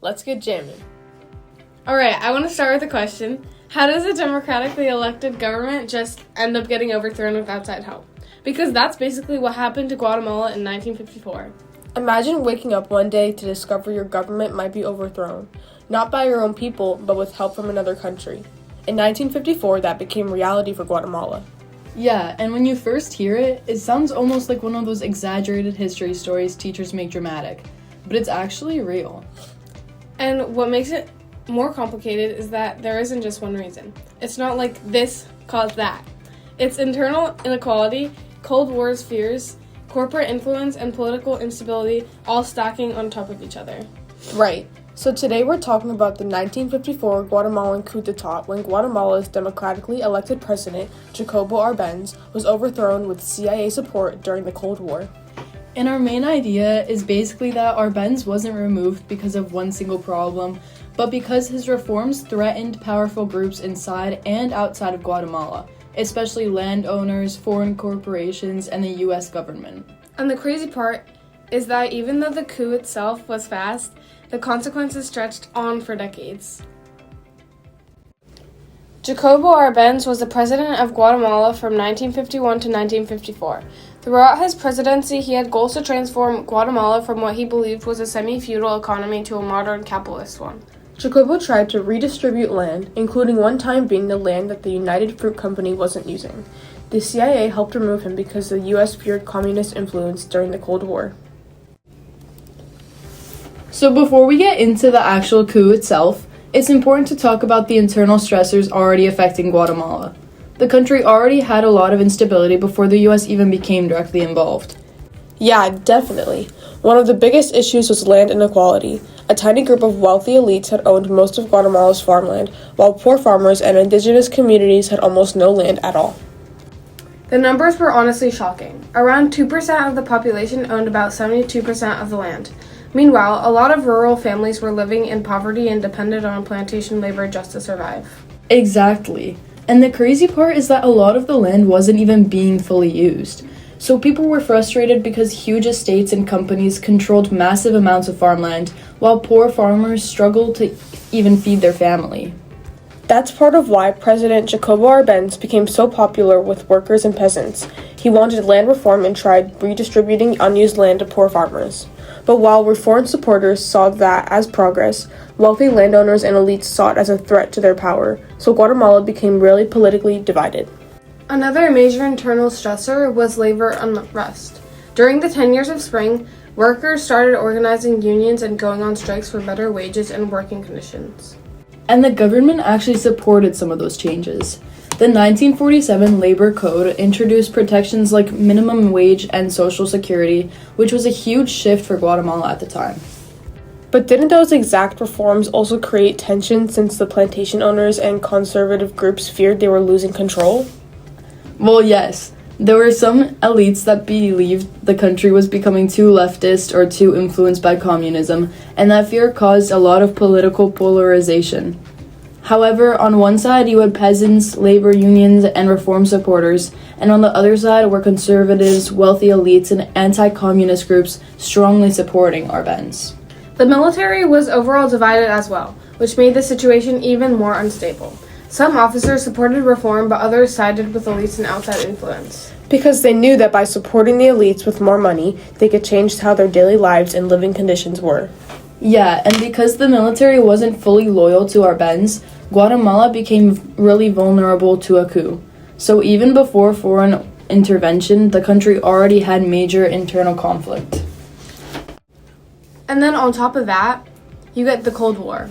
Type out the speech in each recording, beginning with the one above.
let's get jamming. Alright, I want to start with a question. How does a democratically elected government just end up getting overthrown with outside help? Because that's basically what happened to Guatemala in 1954. Imagine waking up one day to discover your government might be overthrown, not by your own people, but with help from another country. In 1954, that became reality for Guatemala. Yeah, and when you first hear it, it sounds almost like one of those exaggerated history stories teachers make dramatic, but it's actually real. And what makes it more complicated is that there isn't just one reason. It's not like this caused that. It's internal inequality, Cold War's fears, corporate influence, and political instability all stacking on top of each other. Right. So today we're talking about the 1954 Guatemalan coup d'etat when Guatemala's democratically elected president, Jacobo Arbenz, was overthrown with CIA support during the Cold War. And our main idea is basically that Arbenz wasn't removed because of one single problem, but because his reforms threatened powerful groups inside and outside of Guatemala, especially landowners, foreign corporations, and the U.S. government. And the crazy part is that even though the coup itself was fast, the consequences stretched on for decades. Jacobo Arbenz was the president of Guatemala from 1951 to 1954. Throughout his presidency, he had goals to transform Guatemala from what he believed was a semi-feudal economy to a modern capitalist one. Jacobo tried to redistribute land, including one time being the land that the United Fruit Company wasn't using. The CIA helped remove him because the U.S. feared communist influence during the Cold War. So before we get into the actual coup itself, it's important to talk about the internal stressors already affecting Guatemala. The country already had a lot of instability before the U.S. even became directly involved. Yeah, definitely. One of the biggest issues was land inequality. A tiny group of wealthy elites had owned most of Guatemala's farmland, while poor farmers and indigenous communities had almost no land at all. The numbers were honestly shocking. Around 2% of the population owned about 72% of the land. Meanwhile, a lot of rural families were living in poverty and depended on plantation labor just to survive. Exactly. And the crazy part is that a lot of the land wasn't even being fully used. So people were frustrated because huge estates and companies controlled massive amounts of farmland, while poor farmers struggled to even feed their family. That's part of why President Jacobo Arbenz became so popular with workers and peasants. He wanted land reform and tried redistributing unused land to poor farmers. But while reform supporters saw that as progress, wealthy landowners and elites saw it as a threat to their power, so Guatemala became really politically divided. Another major internal stressor was labor unrest. During the 10 years of spring, workers started organizing unions and going on strikes for better wages and working conditions. And the government actually supported some of those changes. The 1947 Labor Code introduced protections like minimum wage and Social Security, which was a huge shift for Guatemala at the time. But didn't those exact reforms also create tension since the plantation owners and conservative groups feared they were losing control? Well, yes. There were some elites that believed the country was becoming too leftist or too influenced by communism, and that fear caused a lot of political polarization. However, on one side you had peasants, labor unions, and reform supporters, and on the other side were conservatives, wealthy elites, and anti-communist groups strongly supporting Arbenz. The military was overall divided as well, which made the situation even more unstable. Some officers supported reform, but others sided with elites and outside influence. Because they knew that by supporting the elites with more money, they could change how their daily lives and living conditions were. Yeah, and because the military wasn't fully loyal to Arbenz, Guatemala became really vulnerable to a coup. So even before foreign intervention, the country already had major internal conflict. And then on top of that, you get the Cold War,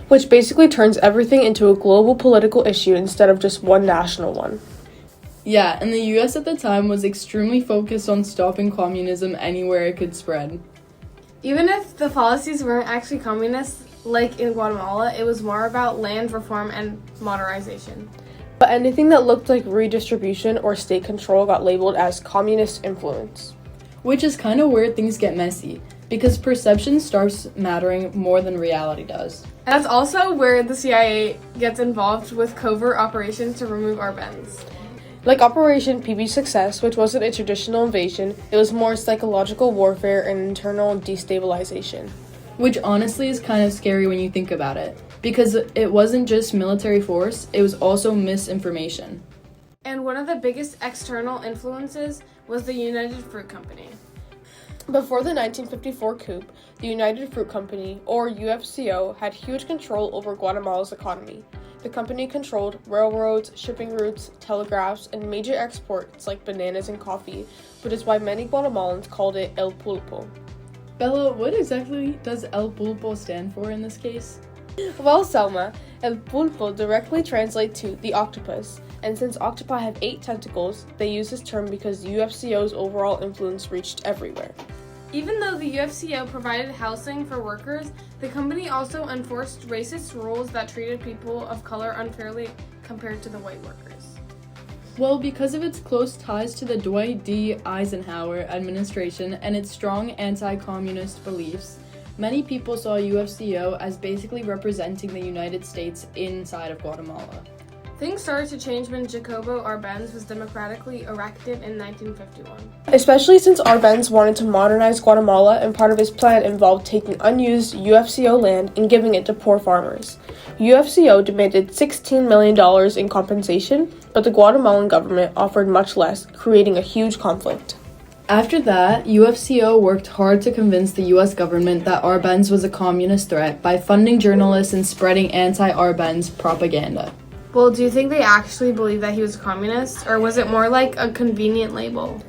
which basically turns everything into a global political issue instead of just one national one. Yeah, and the US at the time was extremely focused on stopping communism anywhere it could spread. Even if the policies weren't actually communist, like in Guatemala, it was more about land reform and modernization. But anything that looked like redistribution or state control got labeled as communist influence. Which is kind of where things get messy, because perception starts mattering more than reality does. And that's also where the CIA gets involved with covert operations to remove Arbenz. Like Operation PB Success, which wasn't a traditional invasion, it was more psychological warfare and internal destabilization. which honestly is kind of scary when you think about it, because it wasn't just military force, it was also misinformation. And one of the biggest external influences was the United Fruit Company. Before the 1954 coup, the United Fruit Company, or UFCO, had huge control over Guatemala's economy. The company controlled railroads, shipping routes, telegraphs, and major exports like bananas and coffee, which is why many Guatemalans called it El Pulpo. Bella, what exactly does El Pulpo stand for in this case? Well, Selma, El Pulpo directly translates to the octopus, and since octopi have 8 tentacles, they use this term because UFCO's overall influence reached everywhere. Even though the UFCO provided housing for workers, the company also enforced racist rules that treated people of color unfairly compared to the white workers. Well, because of its close ties to the Dwight D. Eisenhower administration and its strong anti-communist beliefs, many people saw UFCO as basically representing the United States inside of Guatemala. Things started to change when Jacobo Arbenz was democratically elected in 1951. Especially since Arbenz wanted to modernize Guatemala, and part of his plan involved taking unused UFCO land and giving it to poor farmers. UFCO demanded $16 million in compensation, but the Guatemalan government offered much less, creating a huge conflict. After that, UFCO worked hard to convince the US government that Arbenz was a communist threat by funding journalists and spreading anti-Arbenz propaganda. Well, do you think they actually believed that he was a communist, or was it more like a convenient label?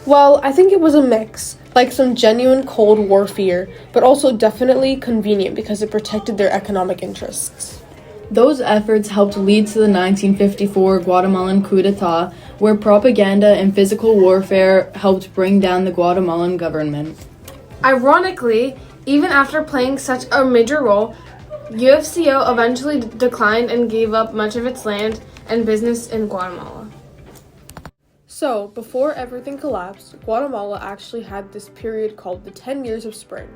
Well, I think it was a mix, like some genuine Cold War fear, but also definitely convenient because it protected their economic interests. Those efforts helped lead to the 1954 Guatemalan coup d'etat, where propaganda and physical warfare helped bring down the Guatemalan government. Ironically, even after playing such a major role, UFCO eventually declined and gave up much of its land and business in Guatemala. So, before everything collapsed, Guatemala actually had this period called the 10 Years of Spring.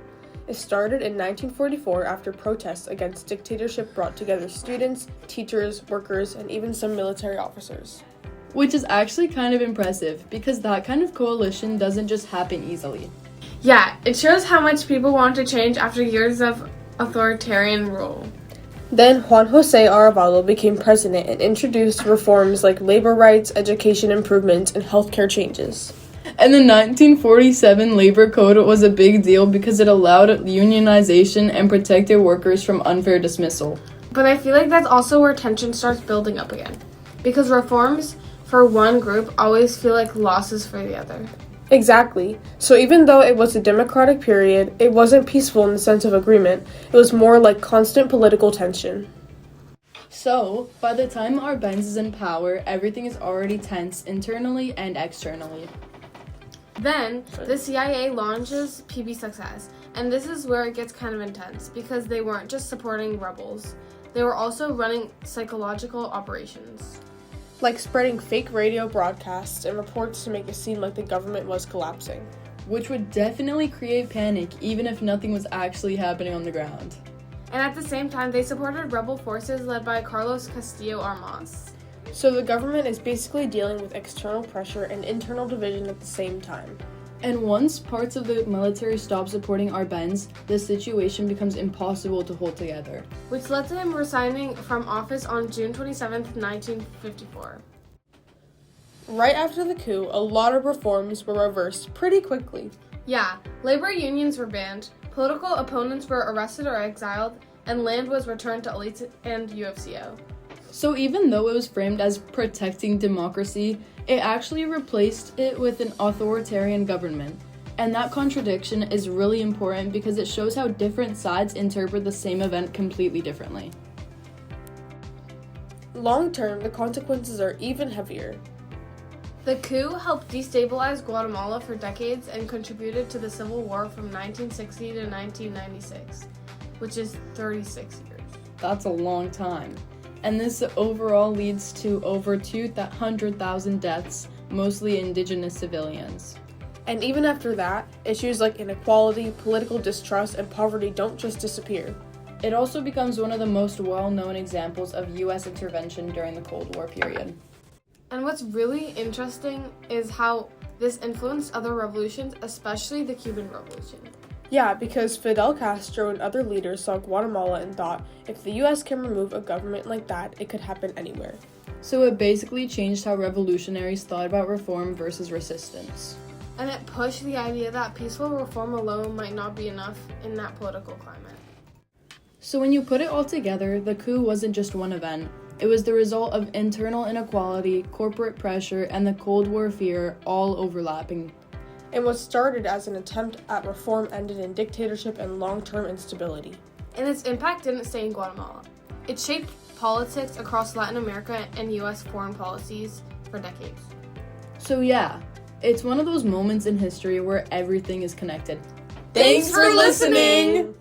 It started in 1944 after protests against dictatorship brought together students, teachers, workers, and even some military officers. Which is actually kind of impressive, because that kind of coalition doesn't just happen easily. Yeah, it shows how much people want to change after years of authoritarian rule. Then Juan José Arevalo became president and introduced reforms like labor rights, education improvements, and healthcare changes. And the 1947 Labor Code was a big deal because it allowed unionization and protected workers from unfair dismissal. But I feel like that's also where tension starts building up again, because reforms for one group always feel like losses for the other. Exactly. So even though it was a democratic period, it wasn't peaceful in the sense of agreement. It was more like constant political tension. So, by the time Arbenz is in power, everything is already tense internally and externally. Then, the CIA launches PB Success, and this is where it gets kind of intense, because they weren't just supporting rebels, they were also running psychological operations. Like spreading fake radio broadcasts and reports to make it seem like the government was collapsing. Which would definitely create panic, even if nothing was actually happening on the ground. And at the same time, they supported rebel forces led by Carlos Castillo Armas. So the government is basically dealing with external pressure and internal division at the same time. And once parts of the military stop supporting Arbenz, the situation becomes impossible to hold together. Which led to him resigning from office on June 27, 1954. Right after the coup, a lot of reforms were reversed pretty quickly. Yeah, labor unions were banned, political opponents were arrested or exiled, and land was returned to elites and UFCO. So even though it was framed as protecting democracy, it actually replaced it with an authoritarian government. And that contradiction is really important because it shows how different sides interpret the same event completely differently. Long term, the consequences are even heavier. The coup helped destabilize Guatemala for decades and contributed to the Civil War from 1960 to 1996, which is 36 years. That's a long time. And this overall leads to over 200,000 deaths, mostly indigenous civilians. And even after that, issues like inequality, political distrust, and poverty don't just disappear. It also becomes one of the most well-known examples of U.S. intervention during the Cold War period. And what's really interesting is how this influenced other revolutions, especially the Cuban Revolution. Yeah, because Fidel Castro and other leaders saw Guatemala and thought, if the US can remove a government like that, it could happen anywhere. So it basically changed how revolutionaries thought about reform versus resistance. And it pushed the idea that peaceful reform alone might not be enough in that political climate. So when you put it all together, the coup wasn't just one event. It was the result of internal inequality, corporate pressure, and the Cold War fear all overlapping. And what started as an attempt at reform ended in dictatorship and long-term instability. And its impact didn't stay in Guatemala. It shaped politics across Latin America and US foreign policies for decades. So yeah, it's one of those moments in history where everything is connected. Thanks for listening!